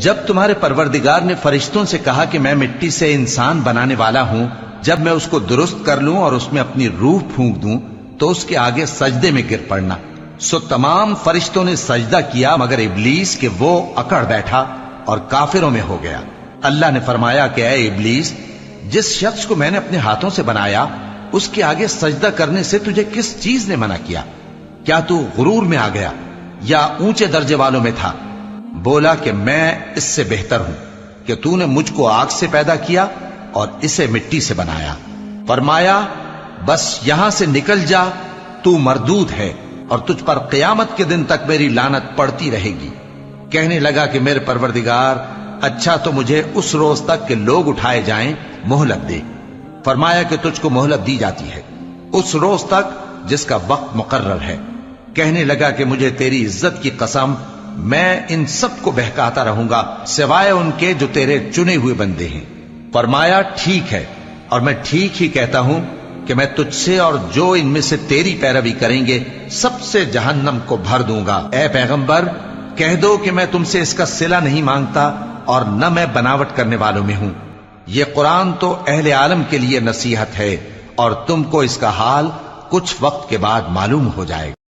جب تمہارے پروردگار نے فرشتوں سے کہا کہ میں مٹی سے انسان بنانے والا ہوں، جب میں اس کو درست کر لوں اور اس میں اپنی روح پھونک دوں تو اس کے آگے سجدے میں گر پڑنا، سو تمام فرشتوں نے سجدہ کیا مگر ابلیس کہ وہ اکڑ بیٹھا اور کافروں میں ہو گیا۔ اللہ نے فرمایا کہ اے ابلیس، جس شخص کو میں نے اپنے ہاتھوں سے بنایا اس کے آگے سجدہ کرنے سے تجھے کس چیز نے منع کیا؟ کیا تو غرور میں آ گیا یا اونچے درجے والوں میں تھا؟ بولا کہ میں اس سے بہتر ہوں کہ تو نے مجھ کو آگ سے پیدا کیا اور اسے مٹی سے بنایا۔ فرمایا بس یہاں سے نکل جا، تو مردود ہے اور تجھ پر قیامت کے دن تک میری لعنت پڑتی رہے گی۔ کہنے لگا کہ میرے پروردگار، اچھا تو مجھے اس روز تک کہ لوگ اٹھائے جائیں مہلت دے۔ فرمایا کہ تجھ کو مہلت دی جاتی ہے اس روز تک جس کا وقت مقرر ہے۔ کہنے لگا کہ مجھے تیری عزت کی قسم، میں ان سب کو بہکاتا رہوں گا سوائے ان کے جو تیرے چنے ہوئے بندے ہیں۔ فرمایا ٹھیک ہے، اور میں ٹھیک ہی کہتا ہوں کہ میں تجھ سے اور جو ان میں سے تیری پیروی کریں گے سب سے جہنم کو بھر دوں گا۔ اے پیغمبر، کہہ دو کہ میں تم سے اس کا صلہ نہیں مانگتا اور نہ میں بناوٹ کرنے والوں میں ہوں۔ یہ قرآن تو اہل عالم کے لیے نصیحت ہے اور تم کو اس کا حال کچھ وقت کے بعد معلوم ہو جائے گا۔